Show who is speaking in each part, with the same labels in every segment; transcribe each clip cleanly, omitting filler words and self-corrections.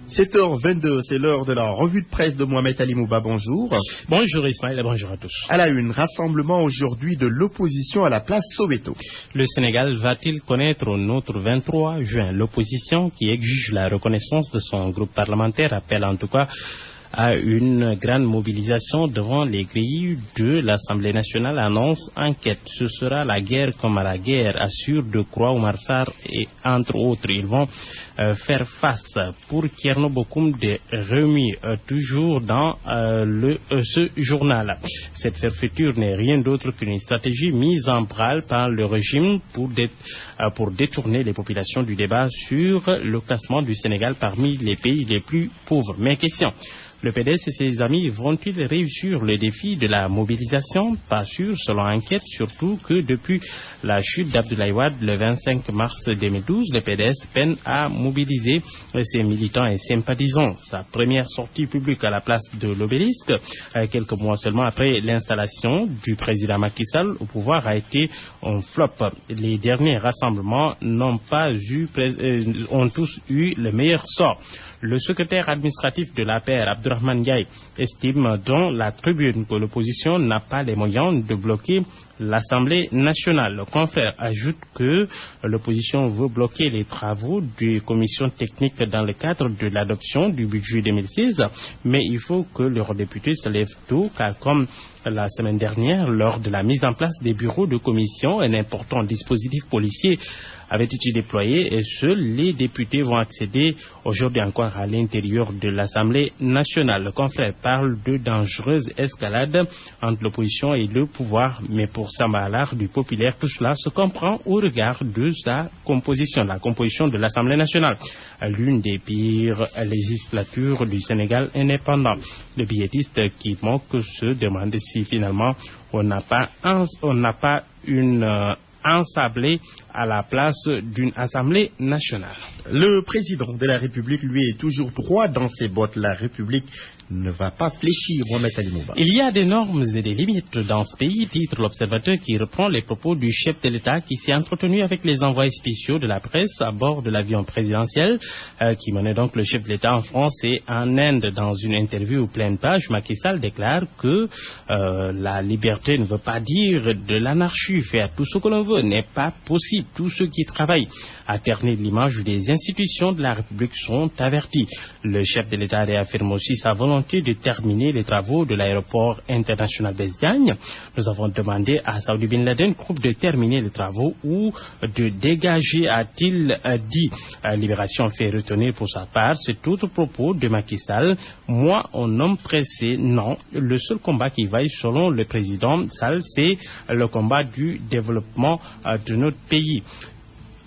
Speaker 1: 7h22, c'est l'heure de la revue de presse de Mohamed Ali Mouba. Bonjour.
Speaker 2: Bonjour Ismaël et bonjour à tous.
Speaker 1: À la une, rassemblement aujourd'hui de l'opposition à la place Soweto.
Speaker 2: Le Sénégal va-t-il connaître notre 23 juin? L'opposition qui exige la reconnaissance de son groupe parlementaire appelle en tout cas à une grande mobilisation devant les grilles de l'Assemblée nationale, annonce enquête. Ce sera la guerre comme à la guerre, assure de Croix Oumar Sarr et entre autres. Ils vont faire face pour Thierno Bocoum de Rewmi, toujours dans ce journal. Cette fermeture n'est rien d'autre qu'une stratégie mise en branle par le régime pour détourner les populations du débat sur le classement du Sénégal parmi les pays les plus pauvres. Mais question. Le PDS et ses amis vont-ils réussir le défi de la mobilisation? Pas sûr, selon enquête, surtout que depuis la chute d'Abdoulaye Wade le 25 mars 2012, le PDS peine à mobiliser ses militants et sympathisants. Sa première sortie publique à la place de l'Obélisque, quelques mois seulement après l'installation du président Macky Sall au pouvoir, a été un flop. Les derniers rassemblements ont tous eu le meilleur sort. Le secrétaire administratif de l'APR, Abdourahmane Ndiaye, estime dans la tribune que l'opposition n'a pas les moyens de bloquer l'Assemblée nationale. Le confrère ajoute que l'opposition veut bloquer les travaux des commissions techniques dans le cadre de l'adoption du budget 2006, mais il faut que leurs députés se lèvent tôt, car comme la semaine dernière, lors de la mise en place des bureaux de commission, un important dispositif policier avait été déployé et seuls les députés vont accéder aujourd'hui encore à l'intérieur de l'Assemblée nationale. Le confrère parle de dangereuse escalade entre l'opposition et le pouvoir, mais pour Samba Alar du Populaire, tout cela se comprend au regard de sa composition, la composition de l'Assemblée nationale, l'une des pires législatures du Sénégal indépendant. Le billetiste qui manque se demande si finalement on n'a pas une ensablée à la place d'une Assemblée nationale.
Speaker 1: Le président de la République, lui, est toujours droit dans ses bottes. La République ne va pas fléchir, Mohamed Ali Mouba.
Speaker 2: Il y a des normes et des limites dans ce pays, titre l'Observateur qui reprend les propos du chef de l'État qui s'est entretenu avec les envoyés spéciaux de la presse à bord de l'avion présidentiel qui menait donc le chef de l'État en France et en Inde. Dans une interview pleine page, Macky Sall déclare que la liberté ne veut pas dire de l'anarchie. Faire tout ce que l'on veut n'est pas possible. Tous ceux qui travaillent à ternir l'image des institutions de la République sont avertis. Le chef de l'État réaffirme aussi sa volonté de terminer les travaux de l'aéroport international Blaise Diagne. Nous avons demandé à Saoudi Bin Laden groupe de terminer les travaux ou de dégager, a-t-il dit. Libération fait retenir pour sa part cet autre propos de Macky Sall. Moi, un homme pressé, non. Le seul combat qui vaille selon le président Sall, c'est le combat du développement de notre pays.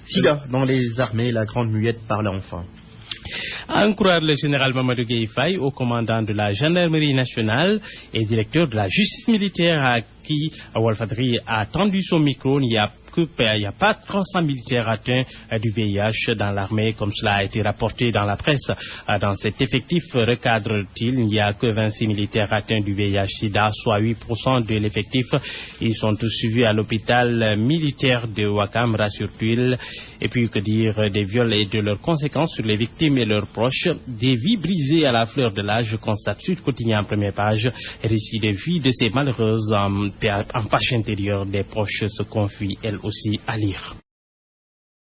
Speaker 1: Sida, dans les armées, la grande muette parle enfin.
Speaker 2: À en croire le général Mamadou Gueye Faye, au commandant de la gendarmerie nationale et directeur de la justice militaire à qui Walfadri a tendu son micro, il n'y a pas 300 militaires atteints du VIH dans l'armée, comme cela a été rapporté dans la presse. Dans cet effectif, recadre-t-il, il n'y a que 26 militaires atteints du VIH-Sida, soit 8% de l'effectif. Ils sont tous suivis à l'hôpital militaire de Ouakam, rassure-t-il. Et puis, que dire des viols et de leurs conséquences sur les victimes et leurs proches. Des vies brisées à la fleur de l'âge, constate Sud Quotidien en première page. Récit de vie de ces malheureuses en page intérieure des proches se confie, elle aussi, à lire.